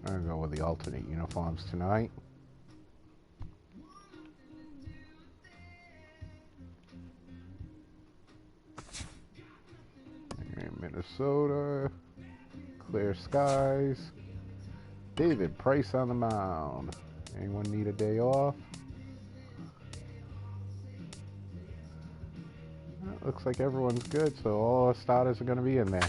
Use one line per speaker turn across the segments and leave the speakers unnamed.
I'm gonna go with the alternate uniforms tonight. And Minnesota, clear skies. David Price on the mound. Anyone need a day off? Looks like everyone's good, so all our starters are going to be in there.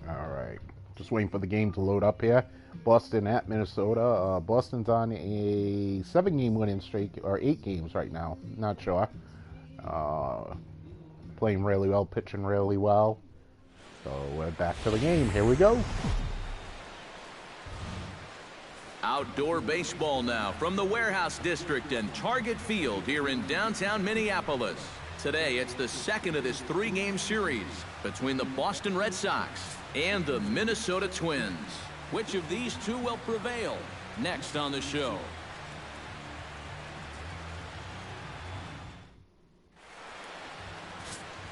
All right, just waiting for the game to load up here. Boston at Minnesota. Boston's on a 7-game winning streak, or 8 games right now. Not sure. Playing really well, pitching really well. So we're back to the game. Here we go.
Outdoor baseball now from the Warehouse District and Target Field here in downtown Minneapolis. Today, it's the second of this 3-game series between the Boston Red Sox and the Minnesota Twins. Which of these two will prevail? Next on the show.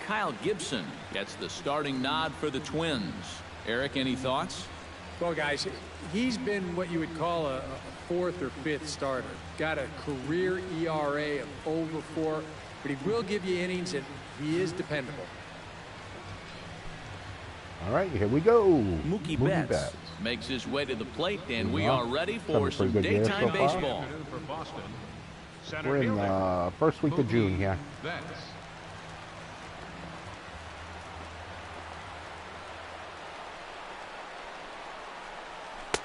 Kyle Gibson gets the starting nod for the Twins. Eric, any thoughts?
Well, guys, he's been what you would call a 4th or 5th starter. Got a career ERA of over 4, but he will give you innings, and he is dependable.
All right, here we go.
Mookie Betts makes his way to the plate, and we are ready for some daytime baseball.
We're in the first week of June here.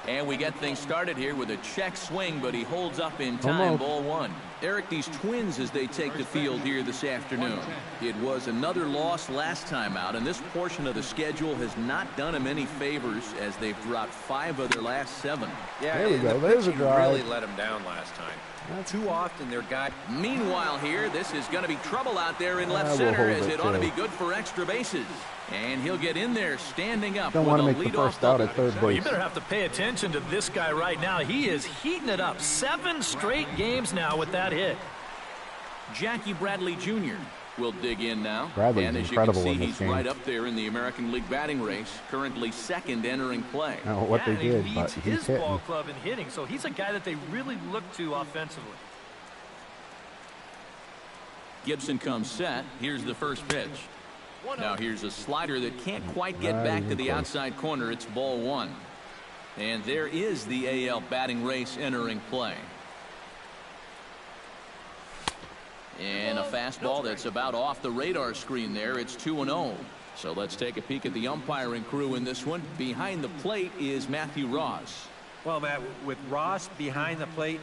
And we get things started here with a check swing, but he holds up in time. Ball 1. Eric, these Twins as they take the field here this afternoon. It was another loss last time out, and this portion of the schedule has not done them any favors as they've dropped 5 of their last 7.
Yeah,
there we go.
The
There's a drive.
really let them down last time. Too often their guy.
Meanwhile here, this is going to be trouble out there in left center as it ought to be good for extra bases. And he'll get in there standing up.
Don't want to make the first out at third base.
You better have to pay attention to this guy right now. He is heating it up. 7 straight games now with that hit.
Jackie Bradley Jr. will dig in now.
Bradley's
and as
incredible
you can see,
in this
he's
game.
right up there in the American League batting race, currently 2nd entering play.
I don't know what they did,
he
but
leads
he's
his
hitting.
ball club in hitting, so he's a guy that they really look to offensively.
Gibson comes set. Here's the first pitch. Now here's a slider that can't quite get back to the outside corner. It's ball 1. And there is the AL batting race entering play. And a fastball that's about off the radar screen there. It's 2-0. So let's take a peek at the umpiring crew in this one. Behind the plate is Matthew Ross.
Well, Matt, with Ross behind the plate,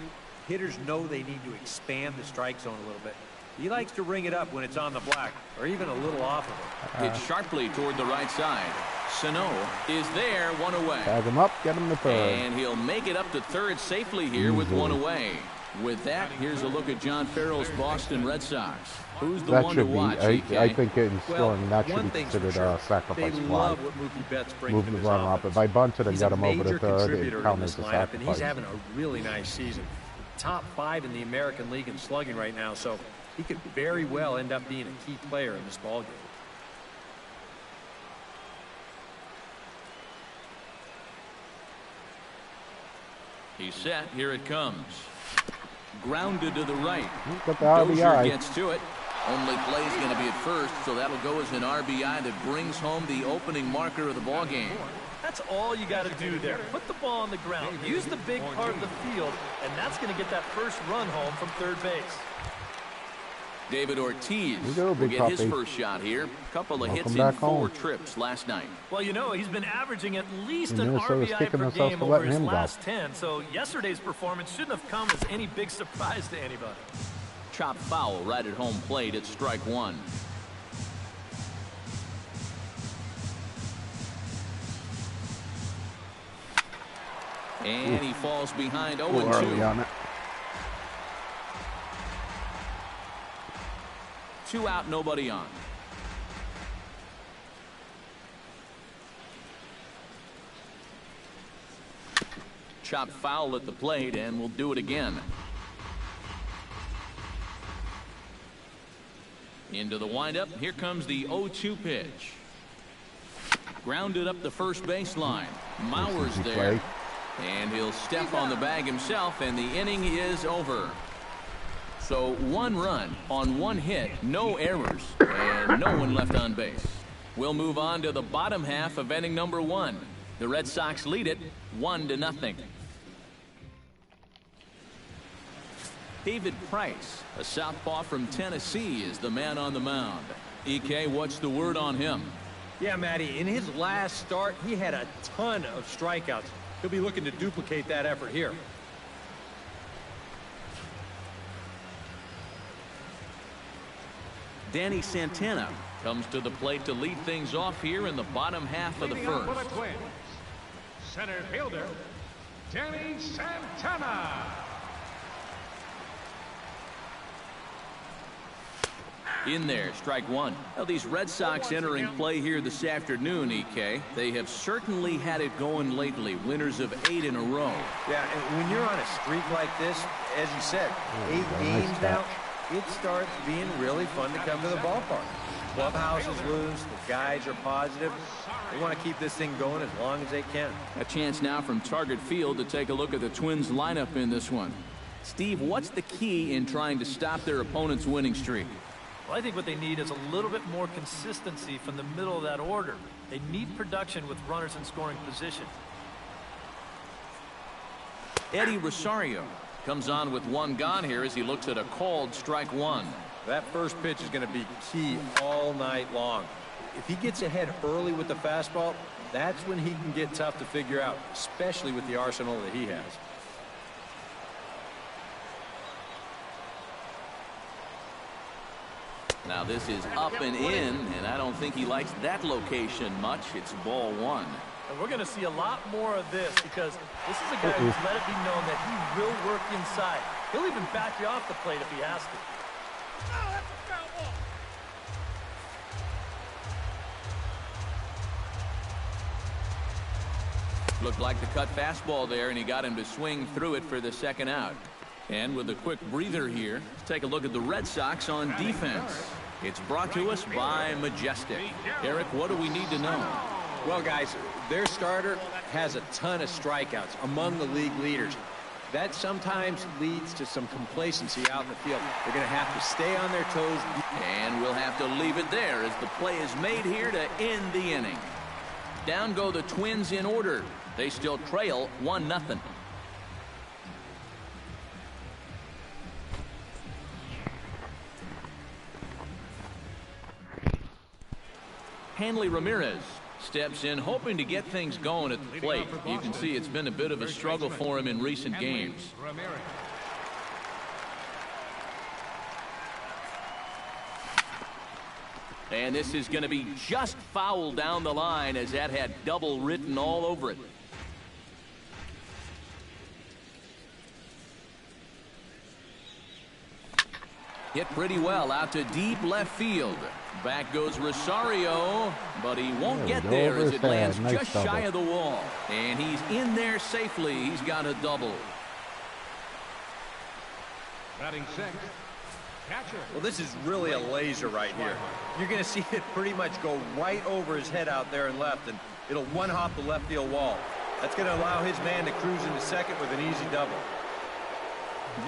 hitters know they need to expand the strike zone a little bit. He likes to ring it up when it's on the black, or even a little off of it.
Hit sharply toward the right side. Sano is there, 1 away.
Tag him up, get him to third.
And he'll make it up to third safely here with 1 away. With that, here's a look at John Farrell's Boston Red Sox. Who's the one to watch?
I think in scoring that should be considered a sacrifice fly. Move the runner up. If I bunted and got him over to third, it counts as a sacrifice.
And he's having a really nice season. Top 5 in the American League in slugging right now, so he could very well end up being a key player in this ballgame.
He's set. Here it comes. Grounded to the right.
Got the RBI.
Dozier gets to it. Only play's going to be at first, so that'll go as an RBI that brings home the opening marker of the ballgame.
That's all you got to do there. Put the ball on the ground. Use the big part of the field, and that's going to get that first run home from third base.
David Ortiz will get his first shot here. Couple of hits in 4 trips last night.
Well, you know, he's been averaging at least an RBI per game over his last 10, so yesterday's performance shouldn't have come as any big surprise to anybody.
Chop foul right at home plate at strike 1. And he falls behind 0-2. 2 out, nobody on. Chop foul at the plate, and we'll do it again. Into the windup. Here comes the 0-2 pitch. Grounded up the first baseline. Mauer's there. And he'll step on the bag himself, and the inning is over. So 1 run on 1 hit, no errors, and no one left on base. We'll move on to the bottom half of inning number 1. The Red Sox lead it 1-0. David Price, a southpaw from Tennessee, is the man on the mound. EK, what's the word on him?
Yeah, Matty, in his last start, he had a ton of strikeouts. He'll be looking to duplicate that effort here.
Danny Santana comes to the plate to lead things off here in the bottom half of the first.
Center fielder, Danny Santana.
In there, strike 1. Now, these Red Sox entering play here this afternoon, EK. They have certainly had it going lately. Winners of 8 in a row.
Yeah, and when you're on a streak like this, as you said, 8 games now, it starts being really fun to come to the ballpark. Clubhouse is loose. The guys are positive. They want to keep this thing going as long as they can.
A chance now from Target Field to take a look at the Twins lineup in this one. Steve, what's the key in trying to stop their opponent's winning streak?
Well, I think what they need is a little bit more consistency from the middle of that order. They need production with runners in scoring position.
Eddie Rosario comes on with 1 gone here as he looks at a called strike 1.
That first pitch is going to be key all night long. If he gets ahead early with the fastball, that's when he can get tough to figure out, especially with the arsenal that he has.
Now this is up and in, and I don't think he likes that location much. It's ball 1.
And we're going to see a lot more of this because this is a guy who's let it be known that he will work inside. He'll even back you off the plate if he has to.
Oh, that's a foul ball.
Looked like the cut fastball there, and he got him to swing through it for the second out. And with a quick breather here, let's take a look at the Red Sox on defense. It's brought to us by Majestic. Eric, what do we need to know?
Well, guys, their starter has a ton of strikeouts, among the league leaders. That sometimes leads to some complacency out in the field. They're going to have to stay on their toes.
And we'll have to leave it there as the play is made here to end the inning. Down go the Twins in order. They still trail 1-0. Hanley Ramirez steps in, hoping to get things going at the plate. You can see it's been a bit of a struggle for him in recent games. And this is going to be just foul down the line, as that had double written all over it. Hit pretty well out to deep left field. Back goes Rosario, but he won't get there as it lands just shy of the wall. And he's in there safely. He's got a double.
Batting 6th, catcher.
Well, this is really a laser right here. You're going to see it pretty much go right over his head out there and left, and it'll one-hop the left field wall. That's going to allow his man to cruise into second with an easy double.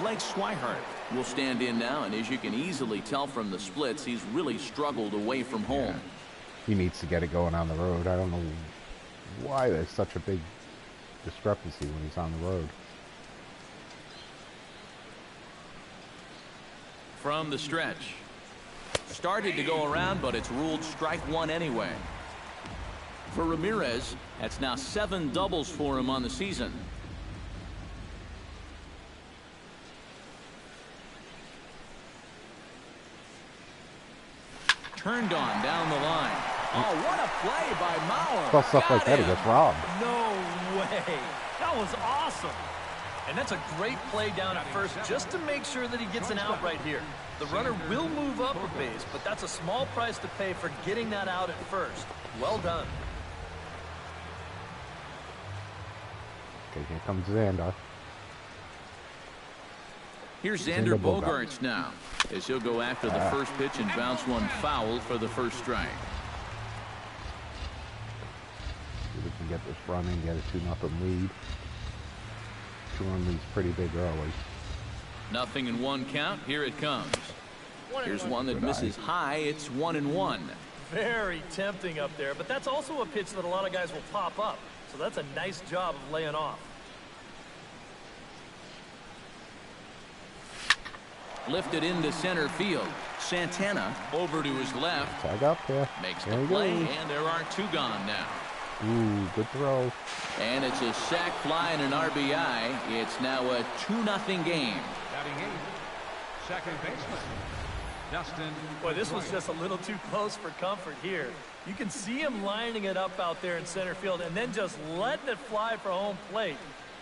Blake Swihart will stand in now, and as you can easily tell from the splits, he's really struggled away from home.
Yeah. He needs to get it going on the road. I don't know why there's such a big discrepancy when he's on the road.
From the stretch. Started to go around, but it's ruled strike 1 anyway. For Ramirez, that's now 7 doubles for him on the season. Turned on down the line. Oh, what a play by Mauer.
Well, stuff like that, he gets robbed.
No way. That was awesome. And that's a great play down at first just to make sure that he gets an out right here. The runner will move up a base, but that's a small price to pay for getting that out at first. Well done.
Okay, here comes Xander.
Here's Xander Bogaerts now, as he'll go after the first pitch and bounce one foul for the first strike.
See if we can get this running, get a 2-0 lead. 2-run lead's pretty big early.
0-1 count. Here it comes. Here's one that misses high. It's 1-1.
Very tempting up there, but that's also a pitch that a lot of guys will pop up. So that's a nice job of laying off.
Lifted into center field. Santana over to his left.
Tag up there.
Makes the play, and there are 2 gone now.
Ooh, good throw.
And it's a sac fly and an RBI. It's now a 2-0 game.
Batting 8, second baseman, Dustin.
Boy, this was just a little too close for comfort here. You can see him lining it up out there in center field and then just letting it fly for home plate.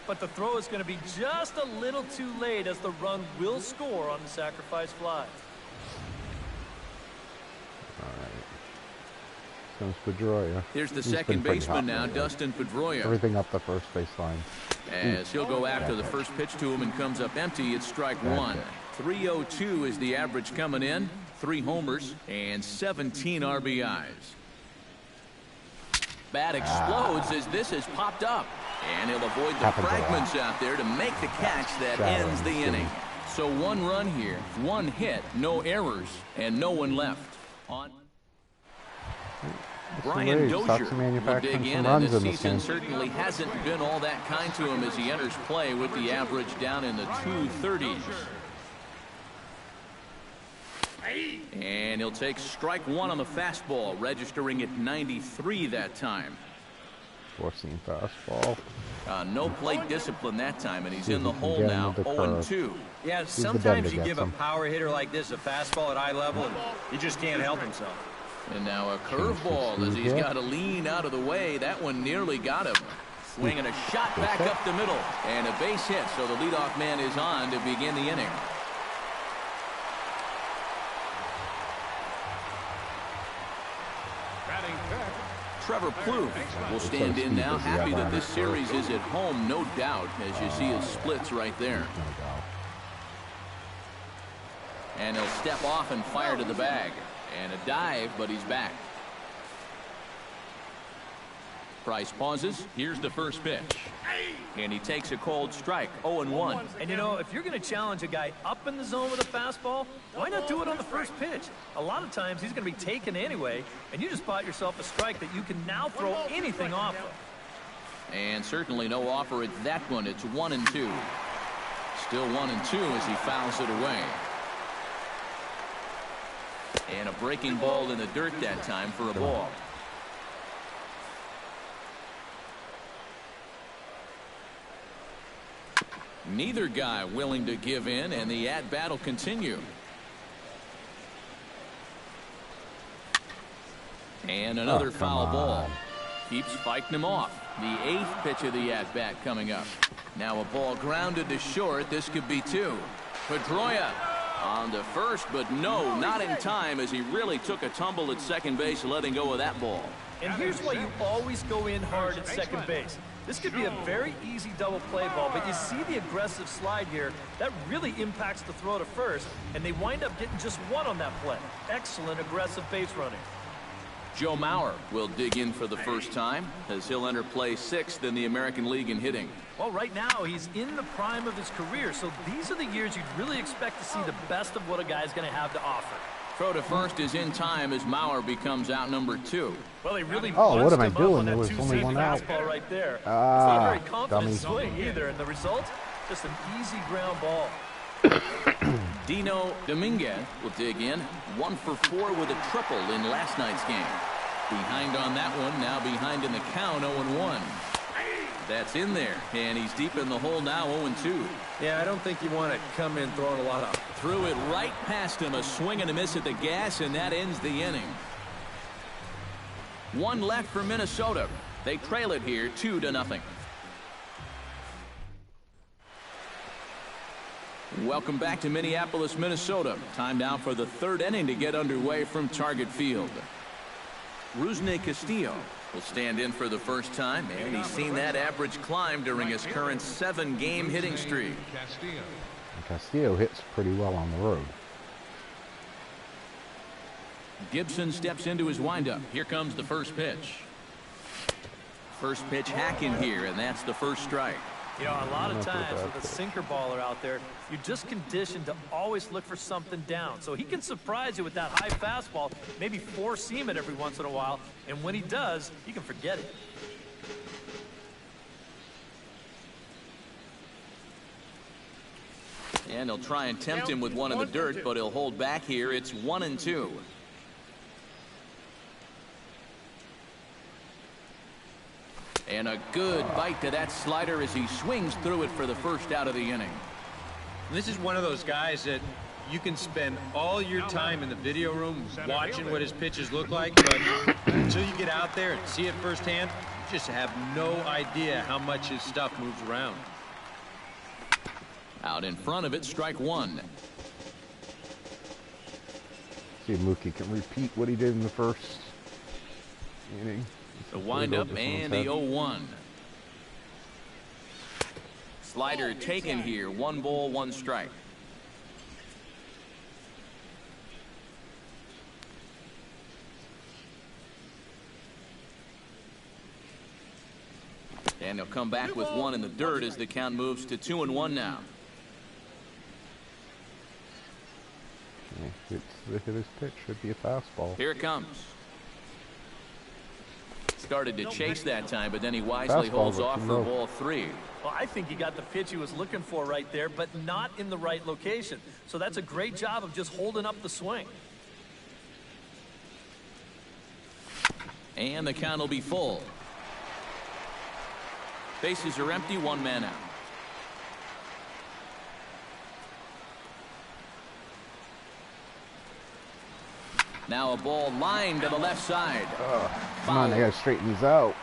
But the throw is going to be just a little too late, as the run will score on the sacrifice fly.
All right. Comes Pedroia.
Here's the second baseman now, Dustin Pedroia.
Everything up the first baseline.
As he'll go after the first pitch to him and comes up empty. It's strike 1. 302 is the average coming in. 3 homers and 17 RBIs. Bat explodes as this has popped up. And he'll avoid the fragments out there to make the catch that ends the inning. So 1 run here, 1 hit, no errors, and no one left. On Brian Dozier will dig in, and this season certainly hasn't been all that kind to him as he enters play with the average down in the 230s. And he'll take strike 1 on the fastball, registering at 93 that time.
Forcing fastball.
No plate discipline that time, and he's in the hole now, 0-2.
Yeah, sometimes you give a power hitter like this a fastball at eye level, and he just can't help himself.
And now a curveball as he's got to lean out of the way. That one nearly got him. Swinging a shot back up the middle, and a base hit, so the leadoff man is on to begin the inning. Trevor Plouffe will stand in now, happy that this series is at home, no doubt, as you see his splits right there. And he'll step off and fire to the bag. And a dive, but he's back. Price pauses. Here's the first pitch. And he takes a cold strike, 0-1.
And you know, if you're going to challenge a guy up in the zone with a fastball, why not do it on the first pitch? A lot of times he's going to be taken anyway, and you just bought yourself a strike that you can now throw anything off of.
And certainly no offer at that one. It's 1-2. Still 1-2 as he fouls it away. And a breaking ball in the dirt that time for a ball. Neither guy willing to give in, and the at-bat will continue. And another foul ball. Keeps fighting him off. The 8th pitch of the at-bat coming up. Now a ball grounded to short. This could be 2. Pedroia on to first, but no, not in time, as he really took a tumble at second base, letting go of that ball.
And here's why you always go in hard at second base. This could be a very easy double play ball, but you see the aggressive slide here. That really impacts the throw to first, and they wind up getting just 1 on that play. Excellent aggressive base running.
Joe Mauer will dig in for the first time, as he'll enter play 6th in the American League in hitting.
Well, right now he's in the prime of his career, so these are the years you'd really expect to see the best of what a guy's going to have to offer.
Throw to first is in time as Mauer becomes out number 2.
Well, he really
what am I doing? There was only 1 out.
Right there. It's not a very confident swing either, and the result, just an easy ground ball.
Dino Dominguez will dig in, 1 for 4 with a triple in last night's game. Behind on that one, now behind in the count, 0-1. That's in there, and he's deep in the hole now, 0-2.
Yeah, I don't think you want to come in throwing a lot of.
Threw it right past him, a swing and a miss at the gas, and that ends the inning. 1 left for Minnesota. They trail it here 2-0. Welcome back to Minneapolis, Minnesota. Time now for the 3rd inning to get underway from Target Field. Rusney Castillo will stand in for the first time, and he's seen that average climb during his current 7-game hitting streak.
Castillo hits pretty well on the road.
Gibson steps into his windup. Here comes the first pitch. First pitch hacking here, and that's the first strike.
You know, a lot of times with a sinker baller out there, you're just conditioned to always look for something down. So he can surprise you with that high fastball, maybe four-seam it every once in a while, and when he does, you can forget it.
And he'll try and tempt him with one in the dirt, but he'll hold back here. It's 1-2. And a good bite to that slider as he swings through it for the first out of the inning.
This is one of those guys that you can spend all your time in the video room watching what his pitches look like, but until you get out there and see it firsthand, you just have no idea how much his stuff moves around.
Out in front of it, strike one.
See if Mookie can repeat what he did in the first inning.
The windup and the 0-1. Slider taken here. 1 ball, 1 strike. And he'll come back with 1 in the dirt as the count moves to 2-1 now.
Hit his pitch. Should be a fastball.
Here it comes. Started to chase that time, but then he wisely holds off for ball 3.
Well, I think he got the pitch he was looking for right there, but not in the right location. So that's a great job of just holding up the swing.
And the count will be full. Bases are empty, 1 man out. Now a ball lined to the left side.
Come on, they gotta straighten these out.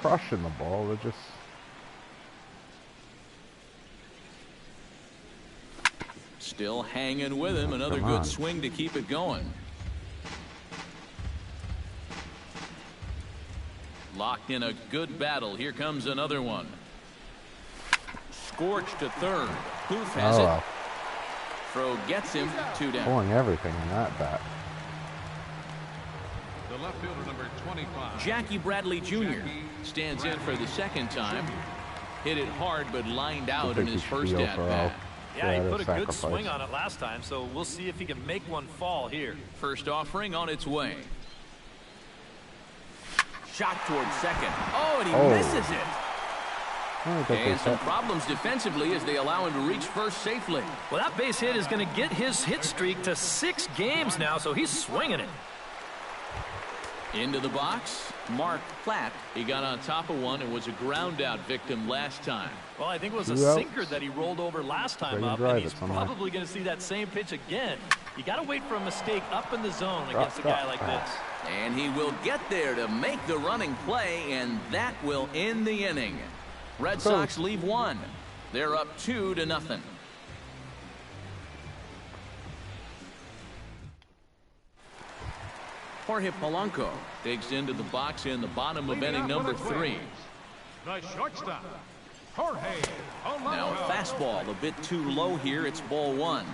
Crushing the ball, they're just...
Still hanging with him. Another good swing to keep it going. Locked in a good battle. Here comes another one. Scorched to third. Huth has it. Throw gets him 2 down.
Pulling everything in that bat.
The left fielder, number 25.
Jackie Bradley Jr. stands in for the second time. Hit it hard, but lined out in his first at-bat.
Yeah, he put a good swing on it last time, so we'll see if he can make one fall here.
First offering on its way. Shot towards second. Oh, and he misses it. And some problems defensively as they allow him to reach first safely.
Well, that base hit is going to get his hit streak to 6 games now, so he's swinging it.
Into the box, Mark Platt. He got on top of one and was a ground out victim last time.
Well, I think it was a sinker that he rolled over last time up, and he's probably going to see that same pitch again. You got to wait for a mistake up in the zone against a guy like this.
And he will get there to make the running play, and that will end the inning. Red Sox leave 1. They're up 2-0. Jorge Polanco digs into the box in the bottom of inning number 3.
The shortstop, Jorge Polanco.
Now a fastball a bit too low here. It's ball 1.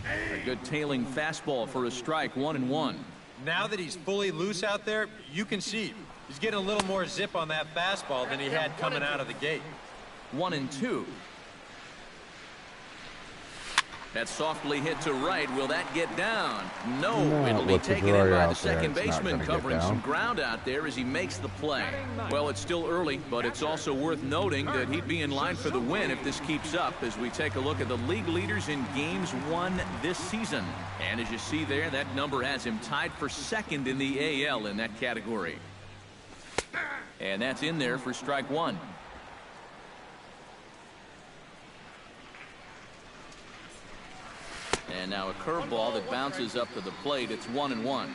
A good tailing fastball for a strike. 1-1.
Now that he's fully loose out there, you can see he's getting a little more zip on that fastball than he had coming out of the gate.
1-2. That's softly hit to right. Will that get down? No, it'll be taken in by the second baseman, covering some ground out there as he makes the play. Well, it's still early, but it's also worth noting that he'd be in line for the win if this keeps up as we take a look at the league leaders in games won this season. And as you see there, that number has him tied for second in the AL in that category. And that's in there for strike 1. And now a curveball that bounces up to the plate. It's 1-1.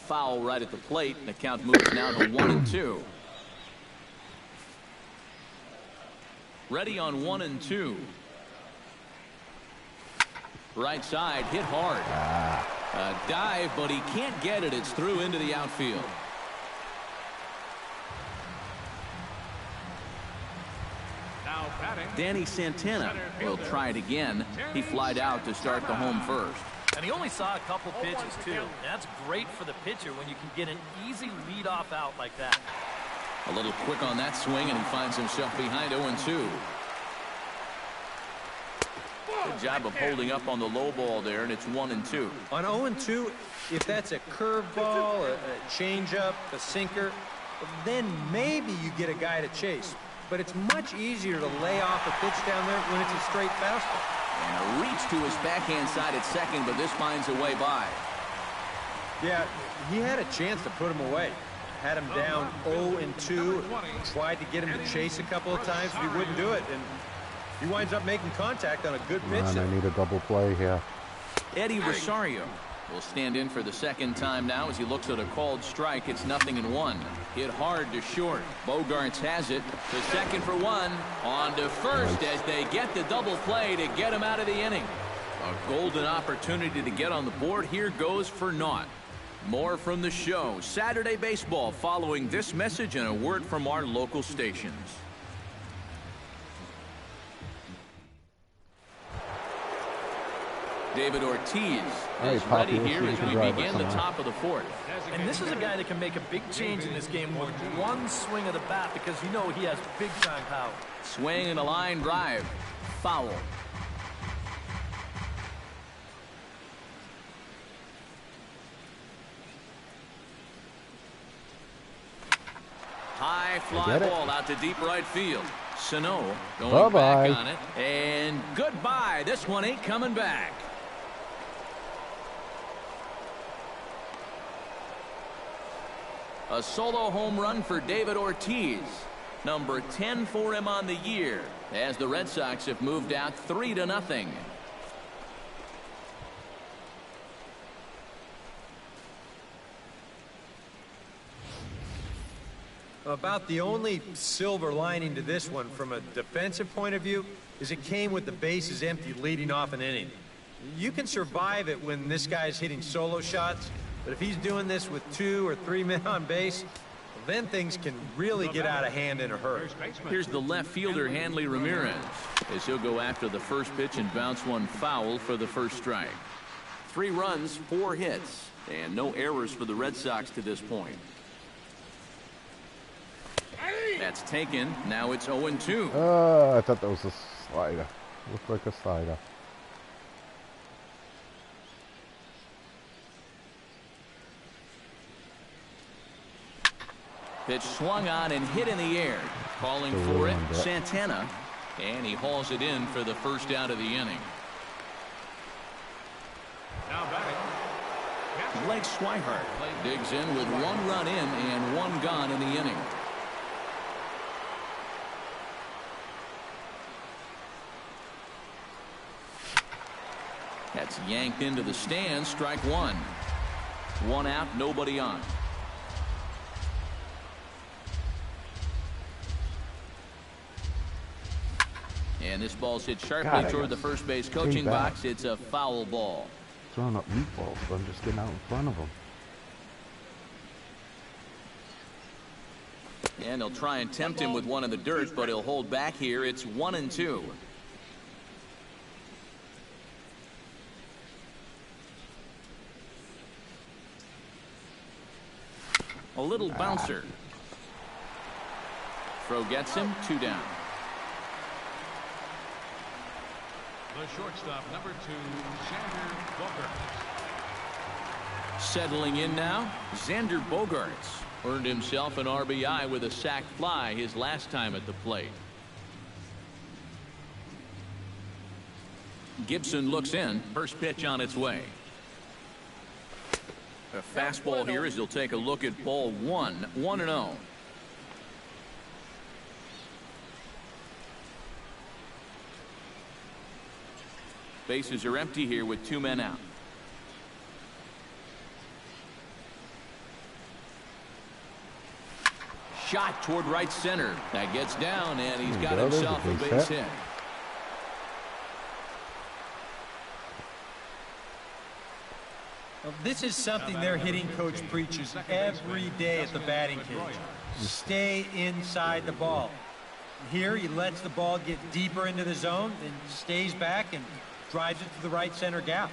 Foul right at the plate. The count moves now to 1-2. Ready on 1-2. Right side hit hard. A dive, but he can't get it. It's through into the outfield.
Now batting.
Danny Santana will try it again. He flied out to start the home first.
And he only saw a couple pitches, too. That's great for the pitcher when you can get an easy leadoff out like that.
A little quick on that swing, and he finds himself behind 0-2. Good job of holding up on the low ball there, and it's 1-2.
On 0-2, if that's a curveball, a changeup, a sinker, then maybe you get a guy to chase. But it's much easier to lay off a pitch down there when it's a straight fastball.
And a reach to his backhand side at second, but this finds a way by.
Yeah, he had a chance to put him away. Had him down 0-2, tried to get him to chase a couple of times, but he wouldn't do it. And he winds up making contact on a good pitch.
Man, I need a double play here.
Eddie Rosario will stand in for the second time now as he looks at a called strike. It's 0-1. Hit hard to short. Bogarts has it to second for one. On to first as they get the double play to get him out of the inning. A golden opportunity to get on the board here goes for naught. More from the show. Saturday Baseball following this message and a word from our local stations. David Ortiz is ready here as we begin the top of the fourth.
And this is a guy that can make a big change in this game with one swing of the bat because you know he has big-time power.
Swing and a line drive. Foul. High fly ball out to deep right field. Sano going back on it. And goodbye. This one ain't coming back. A solo home run for David Ortiz. Number 10 for him on the year as the Red Sox have moved out 3-0.
About the only silver lining to this one from a defensive point of view is it came with the bases empty leading off an inning. You can survive it when this guy's hitting solo shots, but if he's doing this with 2 or 3 men on base, then things can really get out of hand in a hurry.
Here's the left fielder, Hanley Ramirez, as he'll go after the first pitch and bounce one foul for the first strike. 3 runs, 4 hits, and no errors for the Red Sox to this point. That's taken. Now it's 0-2.
I thought that was a slider. Looked like a slider.
Pitch swung on and hit in the air. Calling for it, Santana. And he hauls it in for the first out of the inning.
Now batting.
Blake Swihart digs in with 1 run in and 1 gone in the inning. That's yanked into the stands. Strike 1. 1 out, nobody on. And this ball's hit sharply toward the first base coaching box. It's a foul ball.
Throwing up meatballs, but I'm just getting out in front of them.
And they'll try and tempt him with one in the dirt, but he'll hold back here. It's 1-2. A little bouncer. Throw gets him. 2 down.
The shortstop, number 2, Xander Bogaerts.
Settling in now, Xander Bogaerts earned himself an RBI with a sac fly his last time at the plate. Gibson looks in. First pitch on its way. A fastball here as he'll take a look at ball 1. 1-0. Bases are empty here with 2 men out. Shot toward right center. That gets down, and he's got himself a base hit.
Well, this is something their hitting coach preaches every day at the batting cage. Stay inside the ball. Here, he lets the ball get deeper into the zone, then stays back and drives it to the right center gap.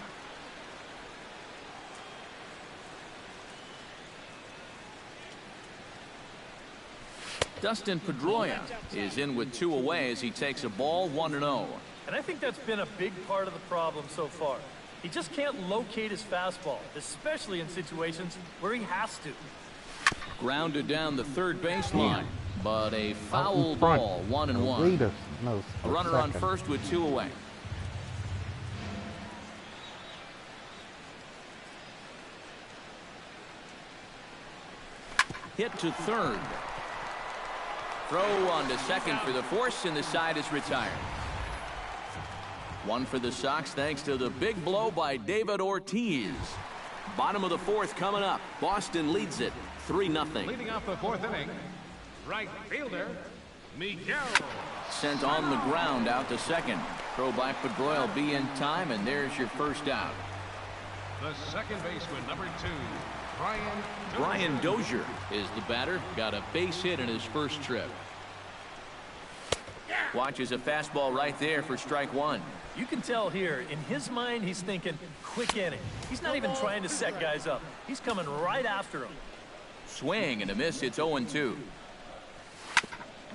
Dustin Pedroia is in with 2 away as he takes a ball 1-0.
And I think that's been a big part of the problem so far. He just can't locate his fastball, especially in situations where he has to.
Grounded down the third baseline, but a foul ball, 1-1. A runner on first with 2 away. Hit to third. Throw on to second for the force, and the side is retired. 1 for the Sox thanks to the big blow by David Ortiz. Bottom of the 4th coming up. Boston leads it 3-0.
Leading off the 4th inning, right fielder, Miguel.
Sent on the ground out to second. Throw by Pedroia will be in time, and there's your first out.
The second baseman, number 2,
Brian Dozier is the batter. Got a base hit in his first trip. Watches a fastball right there for strike 1.
You can tell here, in his mind, he's thinking quick inning. He's not even trying to set guys up. He's coming right after him.
Swing and a miss. It's 0-2.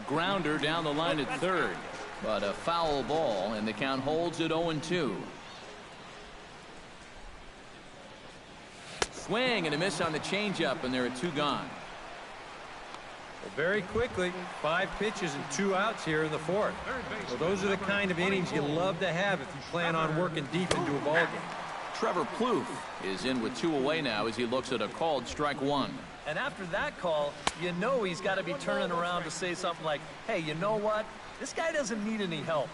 Grounder down the line at third, but a foul ball, and the count holds at 0-2. Swing and a miss on the changeup, and there are 2 gone.
Well, very quickly, 5 pitches and 2 outs here in the 4th. Well, those are the kind of innings you love to have if you plan on working deep into a ball game.
Trevor Plouffe is in with 2 away now as he looks at a called strike 1.
And after that call, you know he's got to be turning around to say something like, hey, you know what? This guy doesn't need any help.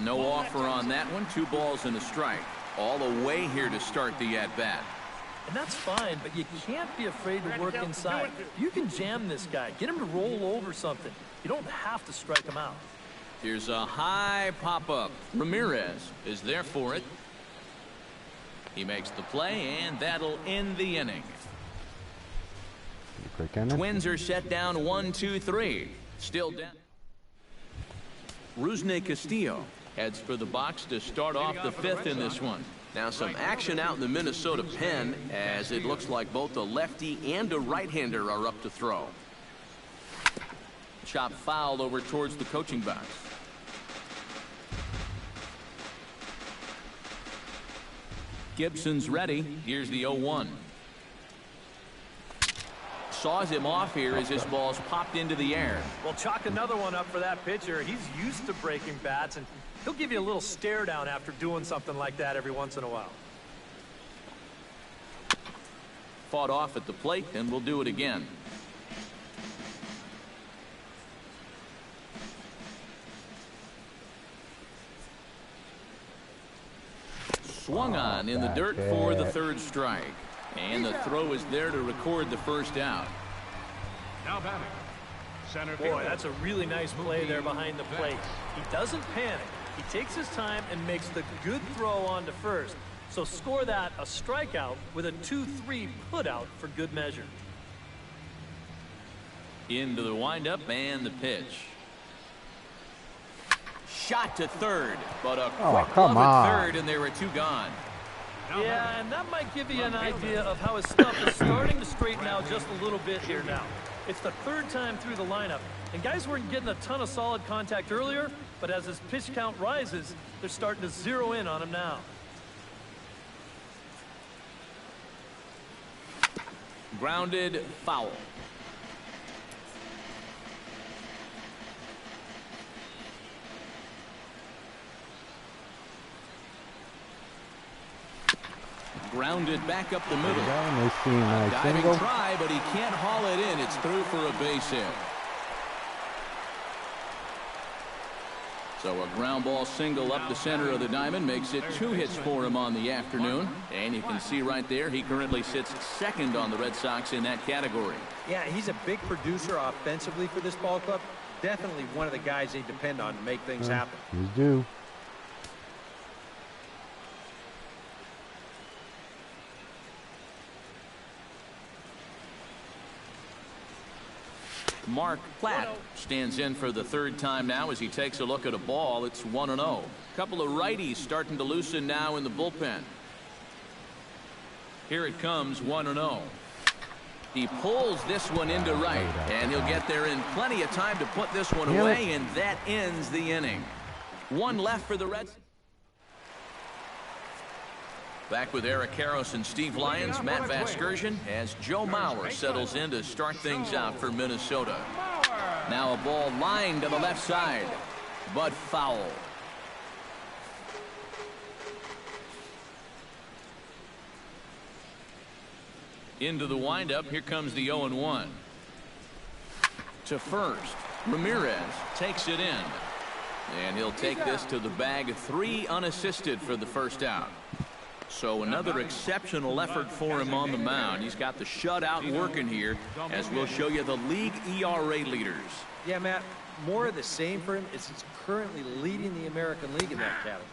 No offer on that one. 2 balls and a strike. All the way here to start the at-bat.
And that's fine, but you can't be afraid to work inside. You can jam this guy. Get him to roll over something. You don't have to strike him out.
Here's a high pop-up. Ramirez is there for it. He makes the play, and that'll end the inning. Twins are set down 1-2-3. Still down. Rusney Castillo heads for the box to start off the 5th in this one. Now some action out in the Minnesota pen as it looks like both a lefty and a right-hander are up to throw. Chop foul over towards the coaching box. Gibson's ready. Here's the 0-1. Saws him off here as his ball's popped into the air.
Well, chalk another one up for that pitcher. He's used to breaking bats, and he'll give you a little stare down after doing something like that every once in a while.
Fought off at the plate, and we'll do it again. Swung on in the dirt for the 3rd strike. And the throw is there to record the first out.
Now batting, center
Boy,
fielder.
that's a really nice play there behind the plate. He doesn't panic. He takes his time and makes the good throw on to first. So score that a strikeout with a 2-3 putout for good measure.
Into the windup and the pitch. Shot to third, but a quick glove at third, and there were 2 gone.
Yeah, and that might give you an idea of how his stuff is starting to straighten out just a little bit here now. It's the 3rd time through the lineup, and guys weren't getting a ton of solid contact earlier, but as his pitch count rises, they're starting to zero in on him now.
Grounded foul. Grounded back up the middle. Diving try, but he can't haul it in. It's through for a base hit. So a ground ball single up the center of the diamond makes it 2 hits for him on the afternoon. And you can see right there he currently sits 2nd on the Red Sox in that category.
Yeah, he's a big producer offensively for this ball club. Definitely one of the guys they depend on to make things happen.
He's due.
Mark Platt stands in for the third time now as he takes a look at a ball. It's 1-0. A couple of righties starting to loosen now in the bullpen. Here it comes, 1-0. He pulls this one into right, and he'll get there in plenty of time to put this one away, and that ends the inning. One left for the Reds. Back with Eric Karros and Steve Lyons, Matt Vasgersian, as Joe Mauer settles in to start things out for Minnesota. Now a ball lined to the left side, but foul. Into the windup, here comes the 0-1. To first, Ramirez takes it in. And he'll take this to the bag, 3 unassisted for the first out. So another exceptional effort for him on the mound. He's got the shutout working here, as we'll show you the league ERA leaders.
Yeah, Matt, more of the same for him is he's currently leading the American League in that category.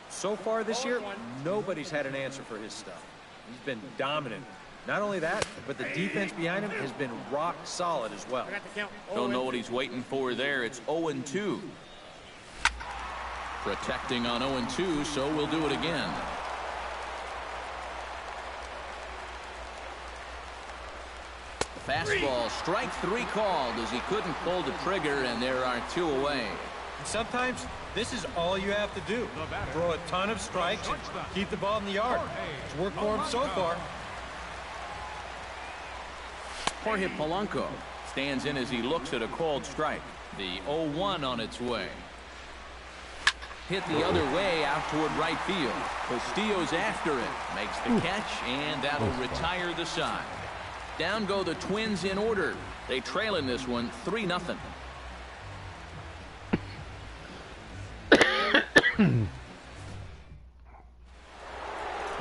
So far this year, nobody's had an answer for his stuff. He's been dominant. Not only that, but the defense behind him has been rock solid as well.
Don't know what he's waiting for there. It's 0-2. Protecting on 0-2, so we'll do it again. Fastball, strike 3 called as he couldn't pull the trigger, and there are 2 away.
Sometimes this is all you have to do. Throw a ton of strikes and keep the ball in the yard. It's worked for him so far.
Jorge Polanco stands in as he looks at a called strike. The 0-1 on its way. Hit the other way out toward right field. Castillo's after it. Makes the catch, and that'll retire the side. Down go the Twins in order. They trail in this one 3-0.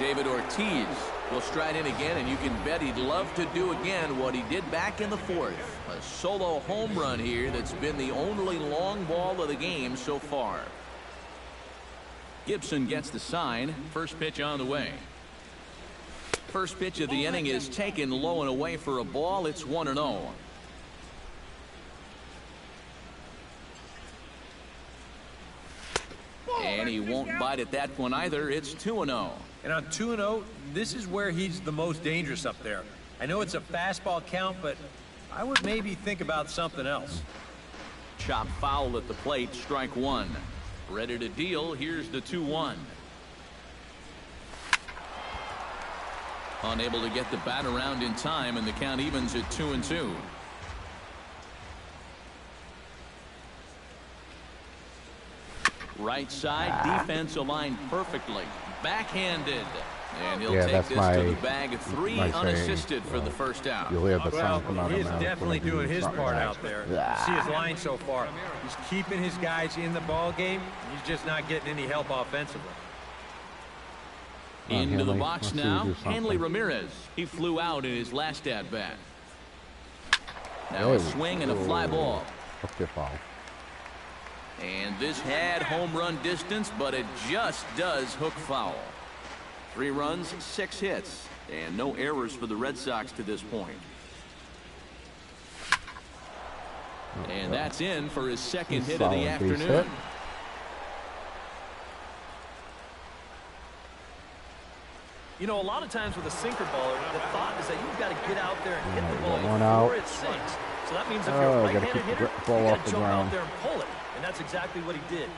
David Ortiz will stride in again, and you can bet he'd love to do again what he did back in the 4th. A solo home run here that's been the only long ball of the game so far. Gibson gets the sign. First pitch on the way. First pitch of the inning is taken low and away for a ball. It's 1-0. And he won't bite at that one either. It's 2-0.
And on 2-0, this is where he's the most dangerous up there. I know it's a fastball count, but I would maybe think about something else.
Chop foul at the plate, strike 1. Ready to deal. Here's the 2-1. Unable to get the bat around in time, and the count evens at 2-2. Right side, defense aligned perfectly. Backhanded. And he'll take this to the bag of 3 unassisted for the first out.
You'll hear the sound come out
he
of
is
mouth
definitely doing his part out there. You see his
Yeah.
line so far. He's keeping his guys in the ball game. He's just not getting any help offensively.
Into the
Hanley.
box
Let's see you
now,
do something.
Hanley Ramirez. He flew out in his last at bat. Now
There
a
we
swing and a fly
go.
ball.
Up your foul.
And this had home run distance, but it just does hook foul. 3 runs, 6 hits, and no errors for the Red Sox to this point. And that's in for his second hit of the
Solid base
afternoon.
hit.
You know, a lot of times with a sinker baller, the thought is that you've got to get out there and hit the ball
One out.
before it sinks. So that means if
Oh,
you're a
gotta
right-handed
keep the
hitter,
ball
you
off
got
the
to jump
ground.
out there and pull it. And that's exactly what he did.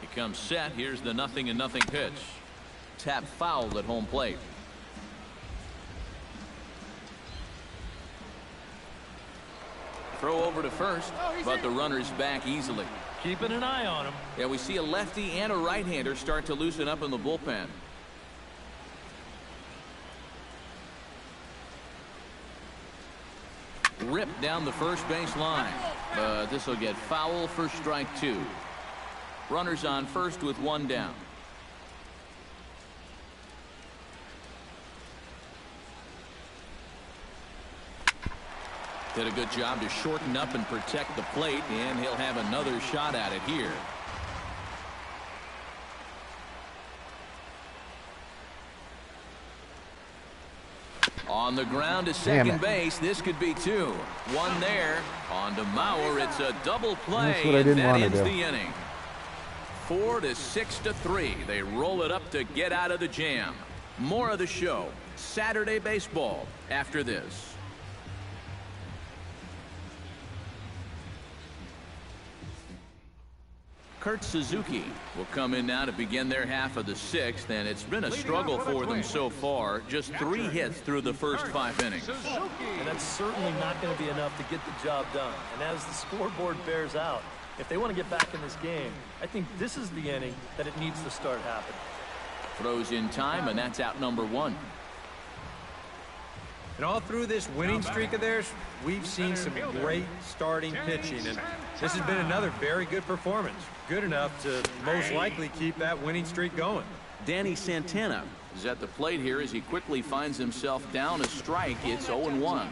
He comes set. Here's the 0-0 pitch. Tap foul at home plate. Throw over to first, but the runner's back easily.
Keeping an eye on him.
Yeah, we see a lefty and a right-hander start to loosen up in the bullpen. Ripped down the first base line, but this will get foul for strike 2. Runners on first with 1 down. Did a good job to shorten up and protect the plate, and he'll have another shot at it here. On the ground to second base. This could be 2. 1 there. On to Mauer. It's a double play.
That's what I didn't want to
ends
do.
the inning. 4-6-3. They roll it up to get out of the jam. More of the show. Saturday baseball after this. Kurt Suzuki will come in now to begin their half of the 6th, and it's been a struggle for them so far. Just 3 hits through the first 5 innings.
And that's certainly not going to be enough to get the job done. And as the scoreboard bears out, if they want to get back in this game, I think this is the inning that it needs to start happening.
Throws in time, and that's out number 1.
And all through this winning streak of theirs, we've seen some great starting pitching, and this has been another very good performance. Good enough to most likely keep that winning streak going.
Danny Santana is at the plate here as he quickly finds himself down a strike. It's 0-1.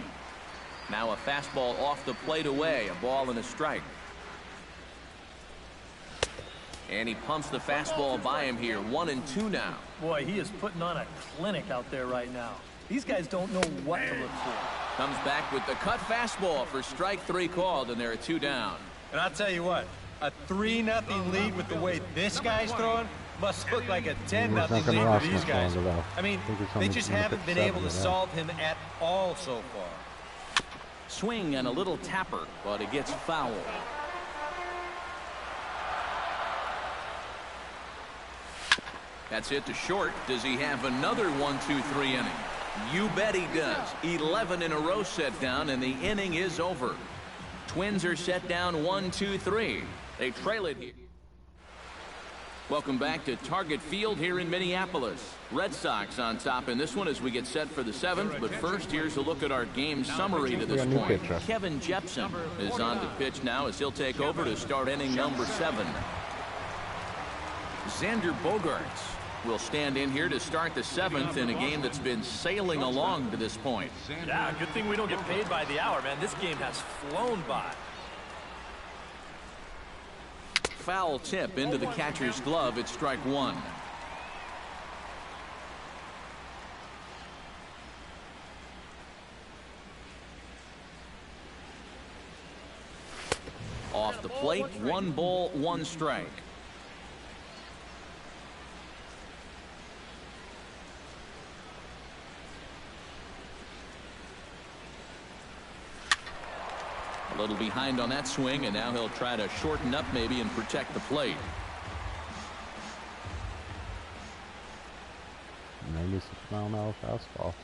Now a fastball off the plate away, a ball and a strike. And he pumps the fastball by him here. 1-2 now.
Boy, he is putting on a clinic out there right now. These guys don't know what to look for.
Comes back with the cut fastball for strike 3 called, and there are 2 down.
And I'll tell you what, a 3-0 lead with the way this guy's throwing must look like a 10-0 lead for these guys. I mean, they just haven't been able to solve him at all so far.
Swing and a little tapper, but it gets foul. That's it to short. Does he have another 1-2-3 inning? You bet he does. 11 in a row set down, and the inning is over. Twins are set down 1-2-3. They trail it here. Welcome back to Target Field here in Minneapolis. Red Sox on top in this one as we get set for the 7th. But first, here's a look at our game summary to this point. Kevin Jepsen is on to pitch now as he'll take over to start inning number 7. Xander Bogaerts will stand in here to start the 7th in a game that's been sailing along to this point.
Yeah, good thing we don't get paid by the hour, man. This game has flown by.
Foul tip into the catcher's glove. It's strike 1. Off the plate, 1 ball, 1 strike. A little behind on that swing, and now he'll try to shorten up maybe and protect the plate.
96-mile-an-hour fastball.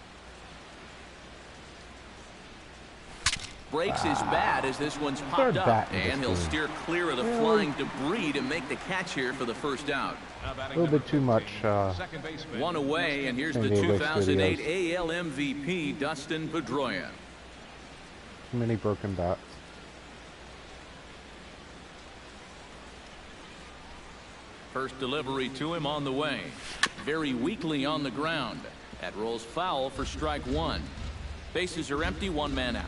Breaks his bat as this one's popped up, and he'll steer clear of the flying debris to make the catch here for the first out.
A little bit too much.
1 away, and here's the 2008 AL MVP, Dustin Pedroia.
Too many broken bats.
First delivery to him on the way. Very weakly on the ground. That rolls foul for strike 1. Bases are empty, 1 man out.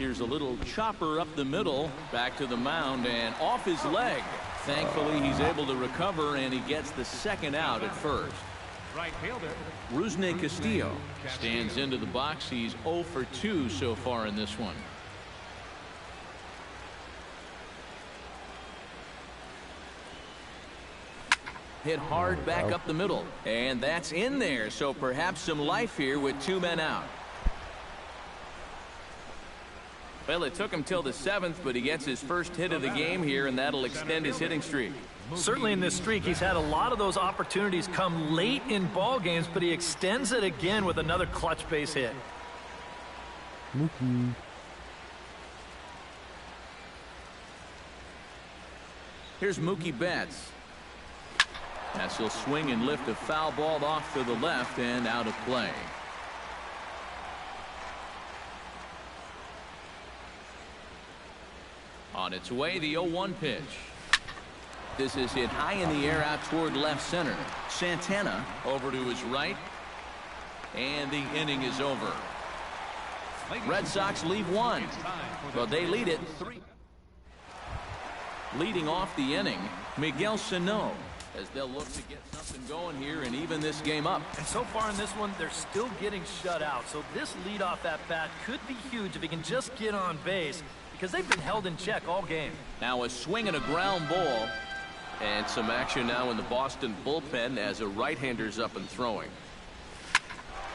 Here's a little chopper up the middle. Back to the mound and off his leg. Thankfully, he's able to recover, and he gets the 2nd out at first.
Right fielder.
Rusney Castillo stands into the box. He's 0 for 2 so far in this one. Hit hard back up the middle, and that's in there. So perhaps some life here with 2 men out. Well, it took him till the 7th, but he gets his first hit of the game here, and that'll extend his hitting streak.
Certainly in this streak, he's had a lot of those opportunities come late in ball games, but he extends it again with another clutch base hit.
Mookie.
Here's Mookie Betts. As he'll swing and lift a foul ball off to the left and out of play. On its way, the 0-1 pitch. This is hit high in the air out toward left center. Santana over to his right. And the inning is over. Red Sox leave 1. But they lead it 3. Leading off the inning, Miguel Sano, as they'll look to get something going here and even this game up.
And so far in this one, they're still getting shut out. So this leadoff at bat could be huge if he can just get on base, because they've been held in check all game.
Now a swing and a ground ball. And some action now in the Boston bullpen as a right-hander's up and throwing.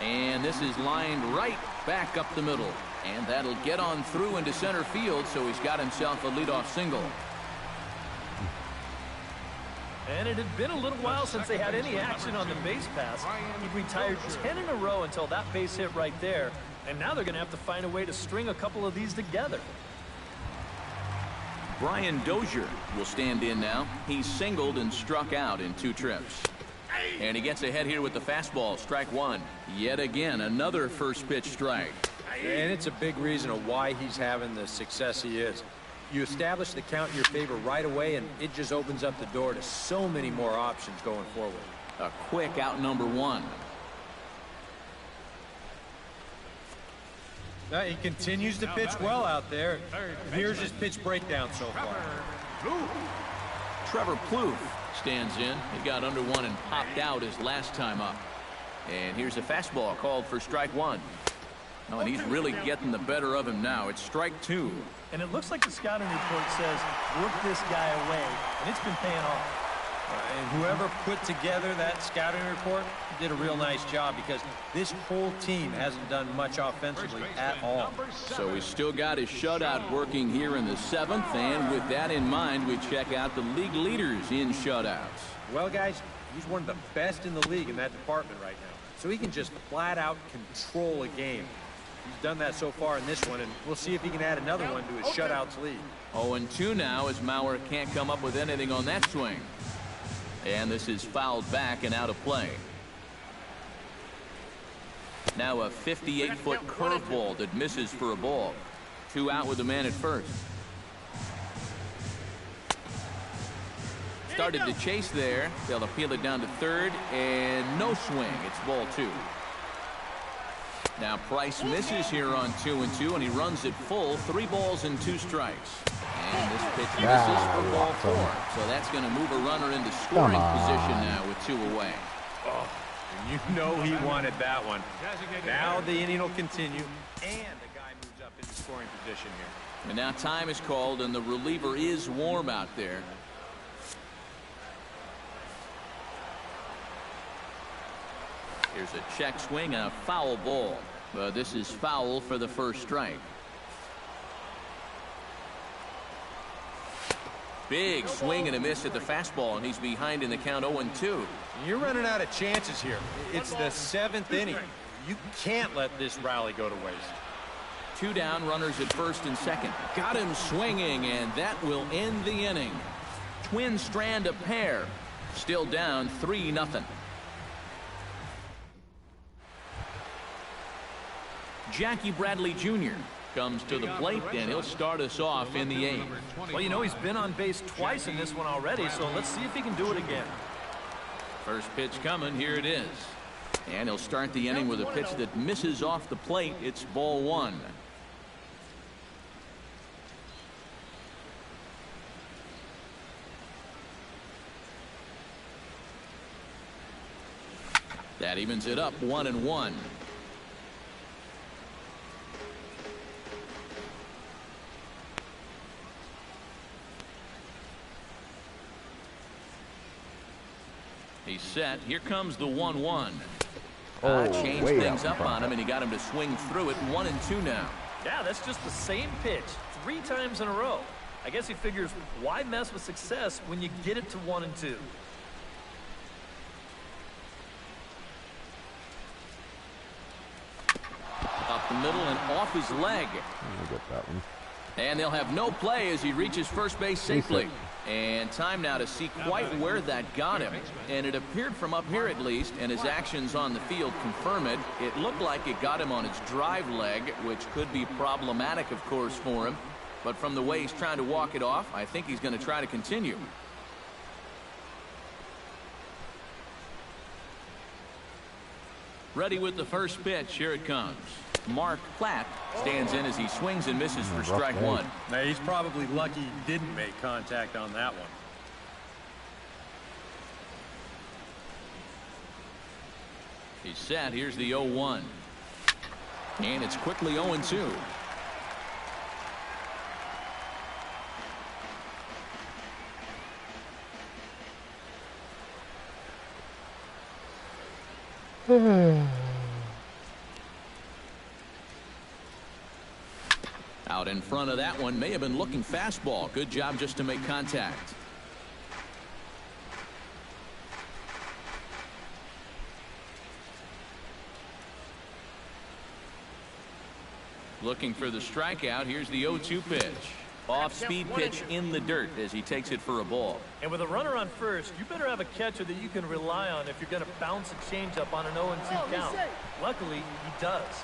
And this is lined right back up the middle. And that'll get on through into center field, so he's got himself a leadoff single.
And it had been a little while since they had any action on the base pass. He retired 10 in a row until that base hit right there. And now they're going to have to find a way to string a couple of these together.
Brian Dozier will stand in now. He's singled and struck out in 2 trips. And he gets ahead here with the fastball. Strike 1. Yet again, another first pitch strike.
And it's a big reason of why he's having the success he is. You establish the count in your favor right away, and it just opens up the door to so many more options going forward.
A quick out number 1.
He continues to pitch well out there. And here's his pitch breakdown so far.
Trevor Plouffe stands in. He got under 1 and popped out his last time up. And here's a fastball called for strike 1. Oh, and he's really getting the better of him now. It's strike 2.
And it looks like the scouting report says, work this guy away, and it's been paying off.
And whoever put together that scouting report did a real nice job, because this whole team hasn't done much offensively at all.
So he's still got his shutout working here in the 7th, and with that in mind, we check out the league leaders in shutouts.
Well, guys, he's one of the best in the league in that department right now. So he can just flat out control a game. He's done that so far in this one, and we'll see if he can add another one to his shutouts lead.
0-2 now as Mauer can't come up with anything on that swing. And this is fouled back and out of play. Now a 58-foot curveball that misses for a ball. 2 out with the man at first. Started to chase there. They'll appeal it down to third, and no swing. It's ball 2. Now Price misses here on 2-2, and he runs it full. 3 balls and 2 strikes. And this pitch misses for ball 4. So that's going to move a runner into scoring position now with 2 away.
Oh, and you know he wanted that one. Now the inning will continue, and the guy moves up into scoring position here.
And now time is called, and the reliever is warm out there. Here's a check swing and a foul ball. But this is foul for the first strike. Big swing and a miss at the fastball, and he's behind in the count 0-2.
You're running out of chances here. It's the 7th inning. You can't let this rally go to waste.
2 down, runners at first and second. Got him swinging, and that will end the inning. Twin strand a pair. Still down 3-0. Jackie Bradley Jr. comes to the plate, and he'll start us off in the 8th.
Well, you know, he's been on base twice in this one already, so let's see if he can do it again.
First pitch coming. Here it is. And he'll start the inning with a pitch that misses off the plate. It's ball 1. That evens it up 1-1. He's set. Here comes the 1-1. Changed things up on him, and he got him to swing through it. 1-2 now.
Yeah, that's just the same pitch 3 times in a row. I guess he figures, why mess with success when you get it to 1-2?
Up the middle and off his leg.
I'll get that one.
And they'll have no play as he reaches first base safely. And time now to see quite where that got him. And it appeared from up here at least, and his actions on the field confirm it. It looked like it got him on his drive leg, which could be problematic, of course, for him. But from the way he's trying to walk it off, I think he's going to try to continue. Ready with the first pitch. Here it comes. Mark Platt stands in as he swings and misses for strike one.
Now, he's probably lucky he didn't make contact on that one.
He's set. Here's the 0-1. And it's quickly 0-2. Out in front of that one, may have been looking fastball. Good job just to make contact. Looking for the strikeout. Here's the 0-2 pitch. Off-speed pitch in the dirt as he takes it for a ball.
And with a runner on first, you better have a catcher that you can rely on if you're going to bounce a changeup on an 0-2 count. Luckily, he does.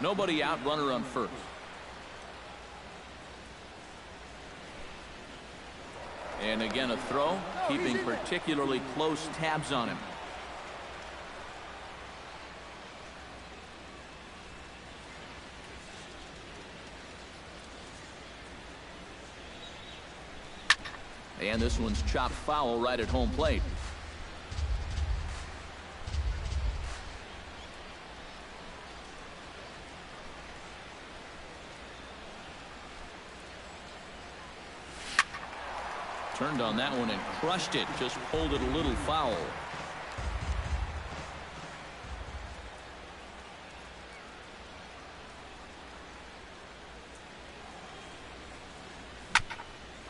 Nobody out, runner on first. And again, a throw, keeping particularly close tabs on him. And this one's chopped foul right at home plate. Turned on that one and crushed it. Just pulled it a little foul.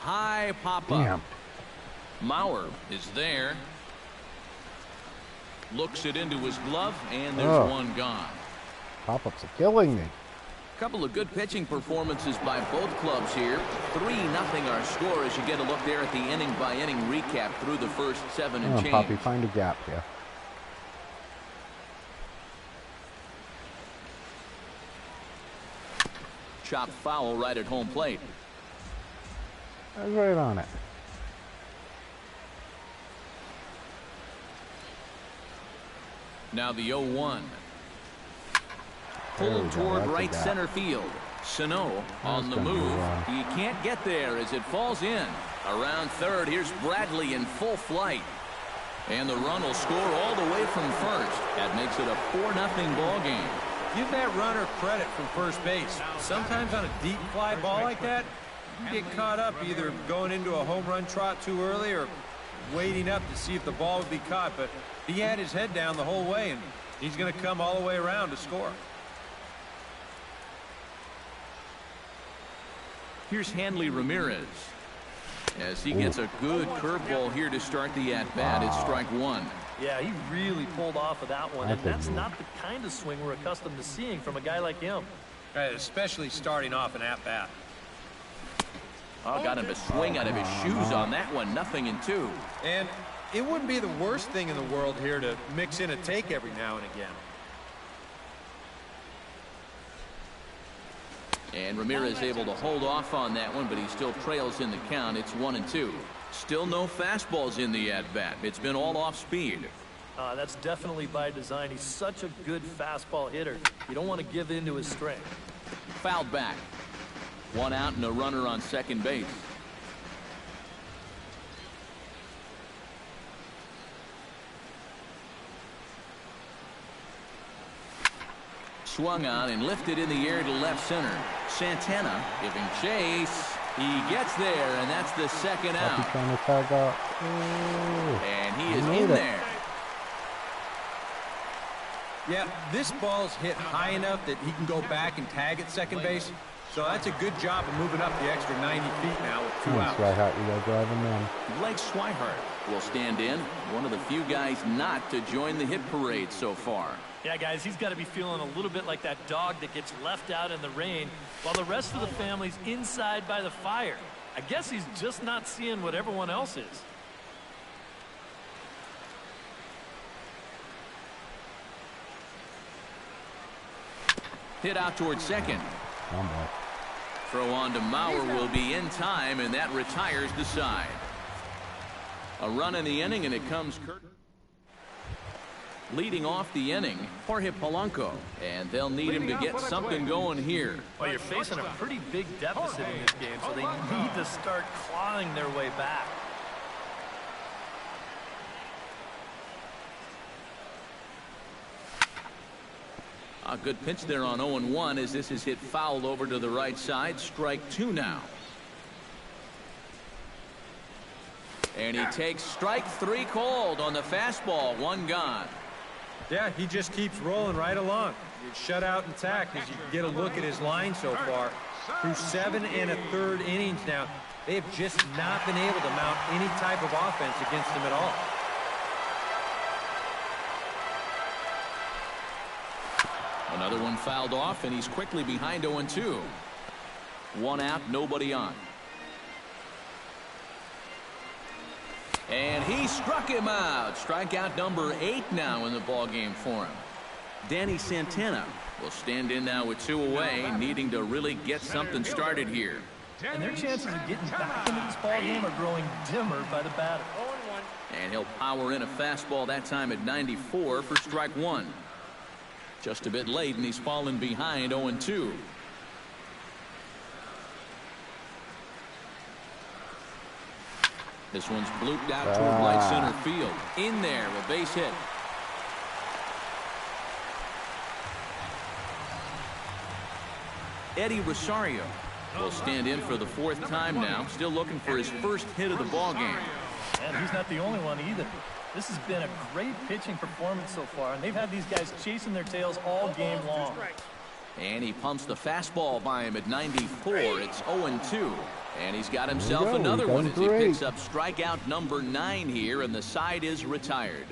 High pop-up. Mauer is there. Looks it into his glove, and there's one gone.
Pop-ups are killing me.
Couple of good pitching performances by both clubs here. 3-0 our score as you get a look there at the inning-by-inning recap through the first 7 and change.
Poppy, find a gap here.
Chopped foul right at home plate.
That's right on it.
Now the 0-1. Pulled toward right center field. Sano on the move. He can't get there as it falls in. Around third, here's Bradley in full flight. And the run will score all the way from first. That makes it a 4-0 ball game.
Give that runner credit from first base. Sometimes on a deep fly ball like that, you get caught up either going into a home run trot too early or waiting up to see if the ball would be caught. But he had his head down the whole way, and he's going to come all the way around to score.
Here's Hanley Ramirez as he gets a good curveball here to start the at-bat. It's strike one.
Yeah, he really pulled off of that one, and that's not the kind of swing we're accustomed to seeing from a guy like him.
Especially starting off an at-bat.
Oh, got him to swing out of his shoes on that one. 0-2.
And it wouldn't be the worst thing in the world here to mix in a take every now and again.
And Ramirez able to hold off on that one, but he still trails in the count. It's 1-2. Still no fastballs in the at-bat. It's been all off speed.
That's definitely by design. He's such a good fastball hitter. You don't want to give in to his strength.
Fouled back. One out and a runner on second base. Swung on and lifted in the air to left center. Santana giving chase. He gets there, and that's the second out.
Trying to tag out.
And he is in there.
Yeah, this ball's hit high enough that he can go back and tag at second base. So that's a good job of moving up the extra 90 feet now with 2 outs.
Swihart, you got driving in.
Blake Swihart will stand in. One of the few guys not to join the hit parade so far.
Yeah, guys, he's got to be feeling a little bit like that dog that gets left out in the rain while the rest of the family's inside by the fire. I guess he's just not seeing what everyone else is.
Hit out towards second. Throw on to Mauer will be in time, and that retires the side. A run in the inning, and it comes Kurt. Leading off the inning, Jorge Polanco, and they'll need him to get something going here.
Well, you're facing a pretty big deficit in this game, so they need to start clawing their way back.
A good pitch there on 0-1 as this is hit foul over to the right side. Strike 2 now. And he takes strike 3 called on the fastball. 1 gone.
Yeah, he just keeps rolling right along. It's shut out intact as you get a look at his line so far. Through 7 1/3 innings now, they have just not been able to mount any type of offense against him at all.
Another one fouled off, and he's quickly behind 0-2. 1 out, nobody on. And he struck him out. Strikeout number 8 now in the ballgame for him. Danny Santana will stand in now with 2 away, needing to really get something started here.
And their chances of getting back into this ballgame are growing dimmer by the batter.
And he'll power in a fastball that time at 94 for strike 1. Just a bit late, and he's fallen behind 0-2. This one's blooped out toward right center field. In there, a base hit. Eddie Rosario will stand in for the 4th time now, still looking for his first hit of the ball game.
And he's not the only one either. This has been a great pitching performance so far, and they've had these guys chasing their tails all game long.
And he pumps the fastball by him at 94. It's 0-2. And he's got himself another one as he picks up strikeout number 9 here, and the side is retired.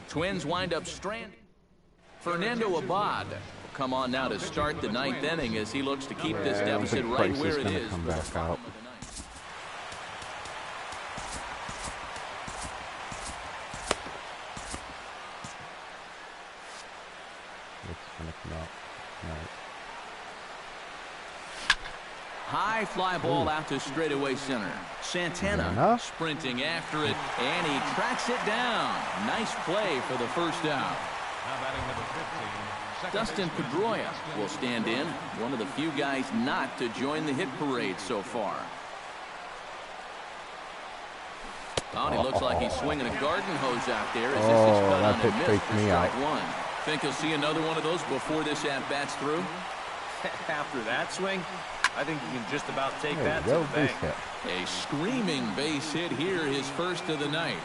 Twins wind up stranded. Fernando Abad will come on now to start the 9th inning as he looks to keep this deficit right where it is.
Come back out.
High fly ball out to straightaway center. Santana sprinting after it, and he tracks it down. Nice play for the first out. Dustin Pedroia will stand in, one of the few guys not to join the hit parade so far. Oh, and he looks like he's swinging a garden hose out there as this is cut on and missed for strike 1. Think he'll see another one of those before this at-bat's through?
After that swing, I think you can just about take that to the bank.
A screaming base hit here, his first of the night.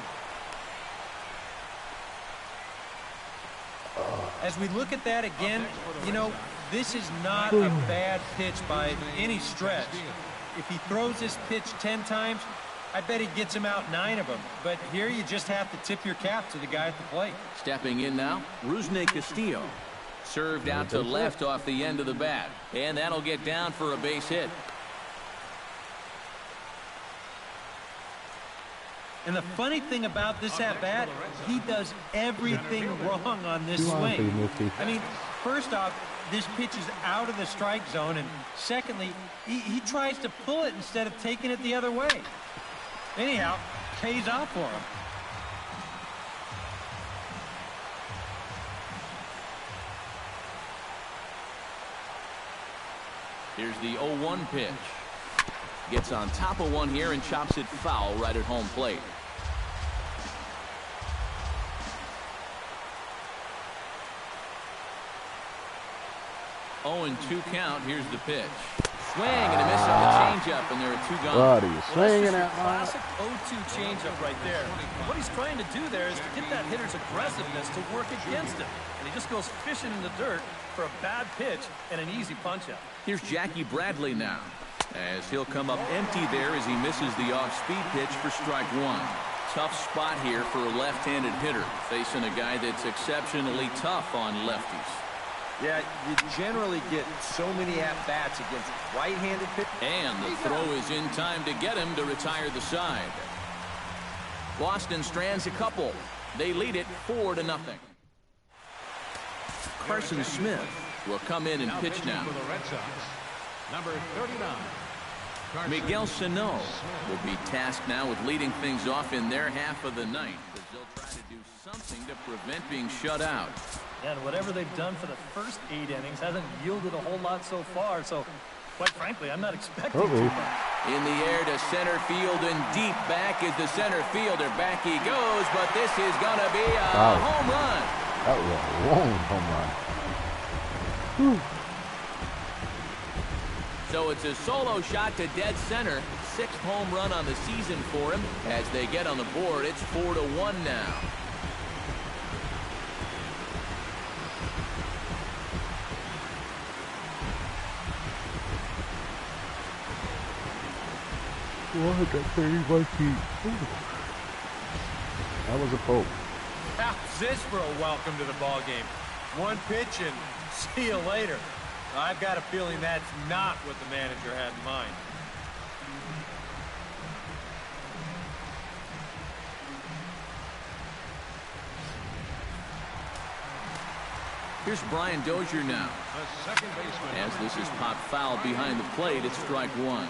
As we look at that again, you know, this is not a bad pitch by any stretch. If he throws this pitch 10 times, I bet he gets him out 9 of them. But here you just have to tip your cap to the guy at the plate.
Stepping in now, Rusney Castillo. Served out to left off the end of the bat. And that'll get down for a base hit.
And the funny thing about this at-bat, he does everything wrong on this swing. I mean, first off, this pitch is out of the strike zone. And secondly, he tries to pull it instead of taking it the other way. Anyhow, pays off for him.
Here's the 0-1 pitch. Gets on top of one here and chops it foul right at home plate. 0-2 count. Here's the pitch. Swing and a miss on the changeup, and there are 2 gone.
What are you swinging at?
Classic 0-2 changeup right there. What he's trying to do there is to get that hitter's aggressiveness to work against him, and he just goes fishing in the dirt for a bad pitch and an easy punch-out.
Here's Jackie Bradley now, as he'll come up empty there as he misses the off-speed pitch for strike 1. Tough spot here for a left-handed hitter, facing a guy that's exceptionally tough on lefties.
Yeah, you generally get so many at-bats against right-handed pitchers.
And the throw is in time to get him to retire the side. Boston strands a couple. They lead it 4-0. Carson Smith will come in and pitch now.
For the Red Sox, number 39.
Miguel Sano will be tasked now with leading things off in their half of the ninth, as they'll try to do something to prevent being shut out.
And whatever they've done for the first 8 innings hasn't yielded a whole lot so far, so quite frankly, I'm not expecting too much.
In the air to center field and deep back is the center fielder. Back he goes, but this is going to be a home run.
That was a long home run. Whew.
So it's a solo shot to dead center. 6th home run on the season for him. As they get on the board, it's 4-1 now.
That was a poke.
How's this for a welcome to the ball game? One pitch and see you later. I've got a feeling that's not what the manager had in mind.
Here's Brian Dozier now. As this is popped foul behind the plate, it's strike 1.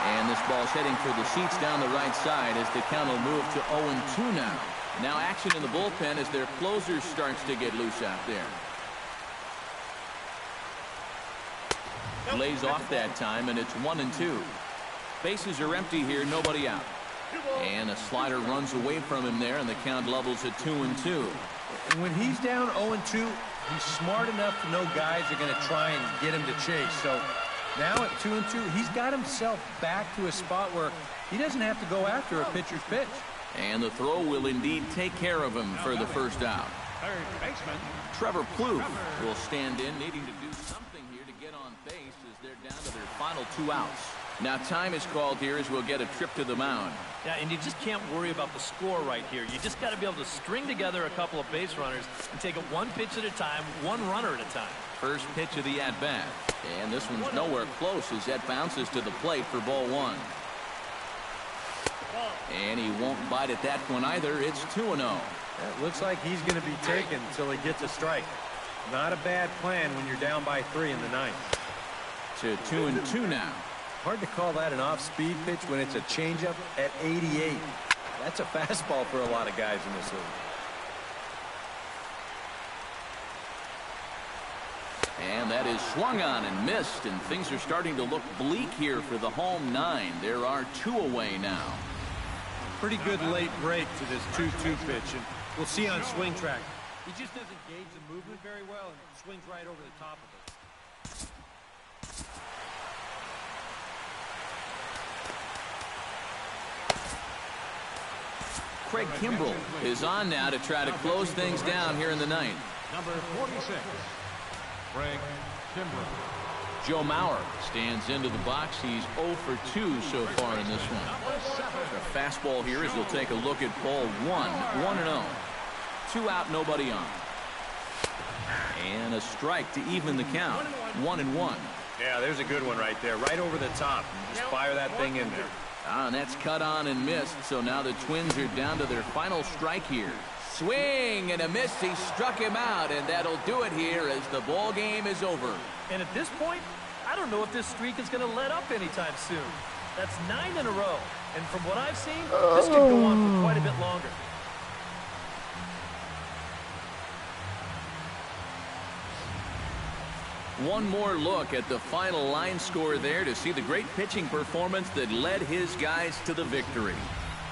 And this ball's heading for the seats down the right side as the count will move to 0-2 now. Now action in the bullpen as their closer starts to get loose out there. Lays off that time, and it's 1-2. Bases are empty here, nobody out. And a slider runs away from him there, and the count levels at 2-2.
And when he's down 0-2, he's smart enough to know guys are going to try and get him to chase. So now at 2-2, he's got himself back to a spot where he doesn't have to go after a pitcher's pitch.
And the throw will indeed take care of him for the first out. Trevor Plouffe will stand in, needing to do something here to get on base as they're down to their final 2 outs. Now time is called here as we'll get a trip to the mound.
Yeah, and you just can't worry about the score right here. You just got to be able to string together a couple of base runners and take it one pitch at a time, one runner at a time.
First pitch of the at-bat. And this one's nowhere close as that bounces to the plate for ball 1. And he won't bite at that one either. It's 2-0.
It looks like he's going to be taken until he gets a strike. Not a bad plan when you're down by 3 in the 9th.
To 2-2 now.
Hard to call that an off-speed pitch when it's a changeup at 88. That's a fastball for a lot of guys in this league.
And that is swung on and missed, and things are starting to look bleak here for the home 9. There are 2 away now.
Pretty good late break to this 2-2 pitch, and we'll see on swing track. He just doesn't gauge the movement very well and swings right over the top of it.
Craig Kimbrell is on now to try to close things down here in the 9th.
Number 46, Craig Kimbrell.
Joe Mauer stands into the box. He's 0 for 2 so far in this one. A fastball here as he'll take a look at ball 1. 1-0. 2 out, nobody on. And a strike to even the count. 1-1.
Yeah, there's a good one right there. Right over the top. Just fire that thing in there.
And that's cut on and missed. So now the Twins are down to their final strike here. Swing and a miss. He struck him out, and that'll do it here as the ball game is over.
And at this point, I don't know if this streak is going to let up anytime soon. That's 9 in a row. And from what I've seen, this could go on for quite a bit longer.
One more look at the final line score there to see the great pitching performance that led his guys to the victory.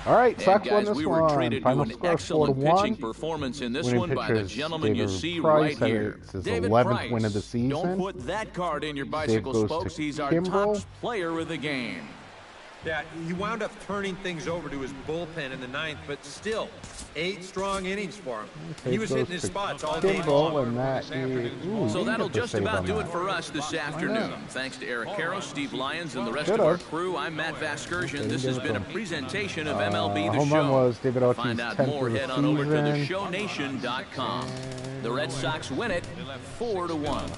All right, Sox won
guys,
this
we were
one.
treated to
Final
an
score
excellent
4-1.
pitching performance in this
Winning
one by the
pitcher is
gentleman you
David
see
Price.
right here.
It's his
David
11th
Price.
win of the season.
Don't put that card in your
Save
bicycle
goes
spokes.
to
He's our
Kimbrell.
top player of the game.
Yeah, he wound up turning things over to his bullpen in the 9th, but still, 8 strong innings for him. He was hitting his spots all day long.
And that is,
So that'll just about do it for us this afternoon. Thanks to Eric Caro, Steve Lyons, and the rest of our crew. I'm Matt Vasgersian. This has been a presentation of MLB The Show. To find out more, head on over to theshownation.com. The Red Sox win it 4-1.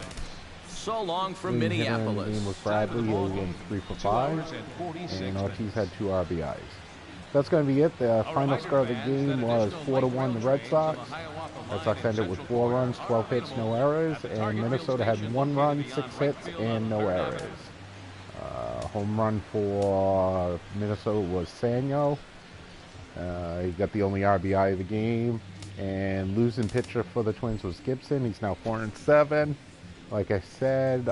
So long from Minneapolis.
The game was Bradley. He went 3 for 5, and Ortiz had 2 RBIs. That's going to be it. The final score of the game was 4-1 the Red Sox. Red Sox ended with 4 runs, 12 hits, no errors, and Minnesota had 1 run, 6 hits, and no errors. Home run for Minnesota was Sanyo. He got the only RBI of the game. And losing pitcher for the Twins was Gibson. He's now 4-7. Like I said,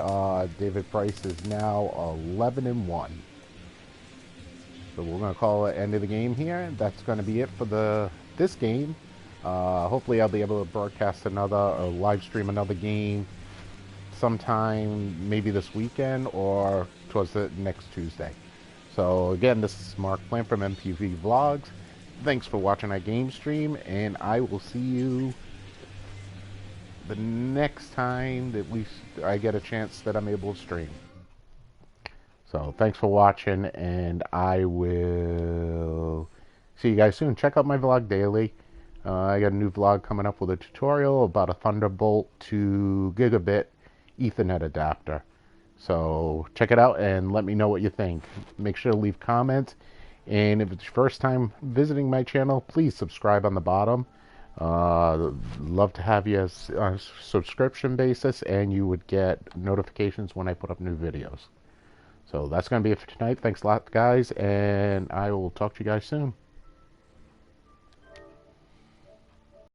David Price is now 11-1. So we're going to call it end of the game here. That's going to be it for this game. Hopefully I'll be able to broadcast another or live stream another game sometime maybe this weekend or towards the next Tuesday. So again, this is Mark Plant from MPV Vlogs. Thanks for watching our game stream, and I will see you the next time that I get a chance that I'm able to stream. So thanks for watching, and I will see you guys soon. Check out my vlog daily. I got a new vlog coming up with a tutorial about a Thunderbolt to Gigabit Ethernet adapter. So check it out and let me know what you think. Make sure to leave comments. And if it's your first time visiting my channel, please subscribe on the bottom. Love to have you as on a subscription basis, and you would get notifications when I put up new videos. So that's going to be it for tonight. Thanks a lot, guys, and I will talk to you guys soon.